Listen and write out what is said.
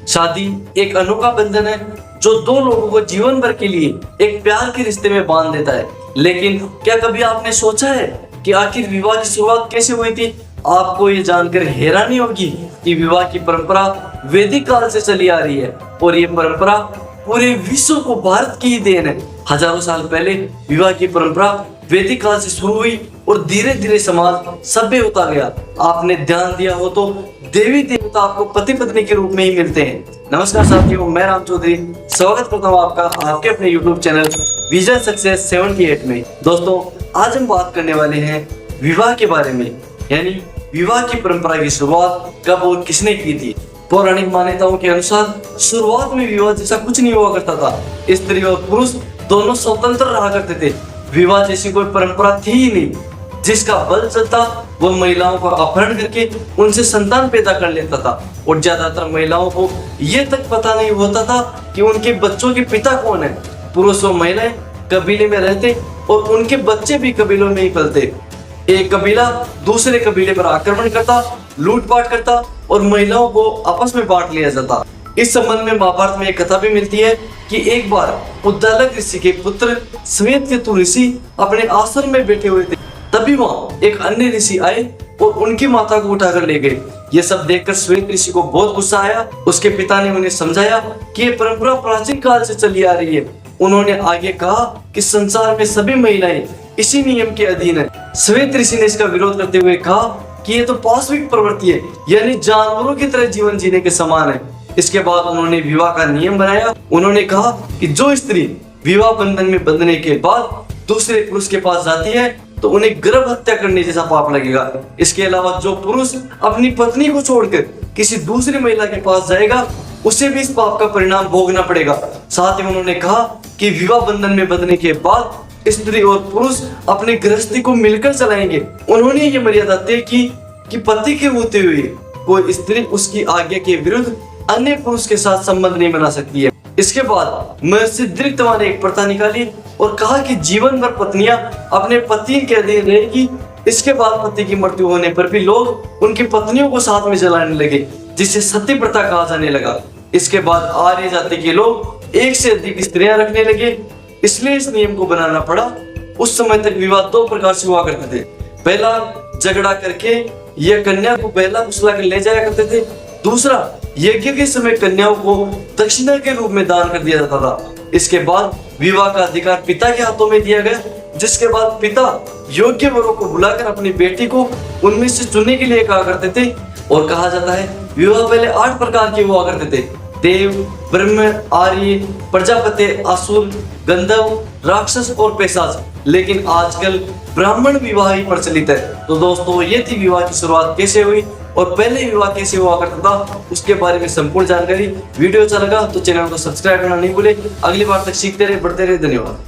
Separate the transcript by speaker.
Speaker 1: शादी एक अनोखा बंधन है जो दो लोगों को जीवन भर के लिए एक प्यार के रिश्ते में बांध देता है। लेकिन क्या कभी आपने सोचा है कि आखिर विवाह की शुरुआत कैसे हुई थी? आपको ये जानकर हैरानी होगी कि विवाह की परंपरा वैदिक काल से चली आ रही है और ये परंपरा पूरे विश्व को भारत की ही देन है। हजारों साल पहले विवाह की परंपरा वैदिक काल से शुरू हुई और धीरे धीरे समाज सभ्य होता गया। आपने ध्यान दिया हो तो देवी देवता आपको पति पत्नी के रूप में ही मिलते हैं। नमस्कार साथियों, मैं राम चौधरी स्वागत करता हूँ आपका आपके अपने YouTube चैनल विजन सक्सेस 78 में। दोस्तों, आज हम बात करने वाले हैं विवाह के बारे में, यानी विवाह की परंपरा की शुरुआत कब और किसने की थी। पौराणिक मान्यताओं के अनुसार शुरुआत में विवाह जैसा कुछ नहीं हुआ करता था। स्त्री और पुरुष दोनों स्वतंत्र रहा करते थे। विवाह जैसी कोई परंपरा थी ही नहीं। जिसका बल चलता वो महिलाओं को अपहरण करके उनसे संतान पैदा कर लेता था और ज्यादातर महिलाओं को ये तक पता नहीं होता था कि उनके बच्चों के पिता कौन है। पुरुष और महिलाएं कबीले में रहते और उनके बच्चे भी कबीलों में ही पलते। एक कबीला दूसरे कबीले पर आक्रमण करता, लूटपाट करता और महिलाओं को आपस में बांट लिया जाता। इस संबंध में महाभारत में एक कथा भी मिलती है कि एक बार उद्दालक ऋषि के पुत्र श्वेतकेतु ऋषि अपने आश्रम में बैठे हुए थे। तभी वहां एक अन्य ऋषि आए और उनकी माता को उठाकर ले गए। ये सब देखकर श्वेत ऋषि को बहुत गुस्सा आया। उसके पिता ने उन्हें समझाया कि ये परंपरा प्राचीन काल से चली आ रही है। उन्होंने आगे कहा कि संसार में सभी महिलाएं इसी नियम के अधीन है। श्वेत ऋषि ने इसका विरोध करते हुए कहा कि ये तो पाशविक प्रवृत्ति है, यानी जानवरों की तरह जीवन जीने के समान है। इसके बाद उन्होंने विवाह का नियम बनाया। उन्होंने कहा कि जो स्त्री विवाह बंधन में बंधने के बाद दूसरे पुरुष के पास जाती है तो उन्हें गर्भ हत्या करने जैसा पाप लगेगा। इसके अलावा जो पुरुष अपनी पत्नी को छोड़कर किसी दूसरी महिला के पास जाएगा उसे भी इस पाप का परिणाम भोगना पड़ेगा। साथ ही उन्होंने कहा कि विवाह बंधन में बंधने के बाद स्त्री और पुरुष अपनी गृहस्थी को मिलकर चलाएंगे। उन्होंने ये मर्यादा तय की कि पति के होते हुए कोई स्त्री उसकी आज्ञा के विरुद्ध अन्य पुरुष के साथ संबंध नहीं बना सकती है। इसके बाद महर्षि दृष्टवा ने एक प्रथा निकाली और कहा कि जीवन भर पत्नियां अपने पति के अधीन रहेगी। इसके बाद पति की मृत्यु होने पर भी लोग उनकी पत्नियों को साथ में जलाने लगे, जिसे सती प्रथा कहा जाने लगा। इसके बाद आर्य जाति के लोग एक से अधिक स्त्रियां रखने लगे, इसलिए इस नियम को बनाना पड़ा। उस समय तक विवाह दो प्रकार से हुआ करते थे। पहला, झगड़ा करके यह कन्या को बहला फुसला कर ले जाया करते थे। दूसरा, यज्ञ के समय कन्याओं को दक्षिणा के रूप में दान कर दिया जाता था। इसके बाद विवाह का अधिकार पिता के हाथों में दिया गया, जिसके बाद पिता योग्य वरों को बुलाकर अपनी बेटी को उनमें से चुनने के लिए कहा करते थे। और कहा जाता है विवाह पहले 8 प्रकार के हुआ करते थे: देव, ब्रह्म, आर्य, प्रजापति, असुर, गंधर्व, राक्षस और पिशाच। लेकिन आजकल ब्राह्मण विवाह ही प्रचलित है। तो दोस्तों, ये थी विवाह की शुरुआत कैसे हुई और पहले विवाह कैसे हुआ करता था, उसके बारे में संपूर्ण जानकारी। वीडियो अच्छा लगा तो चैनल को सब्सक्राइब करना नहीं भूले। अगली बार तक सीखते रहे, बढ़ते रहे। धन्यवाद।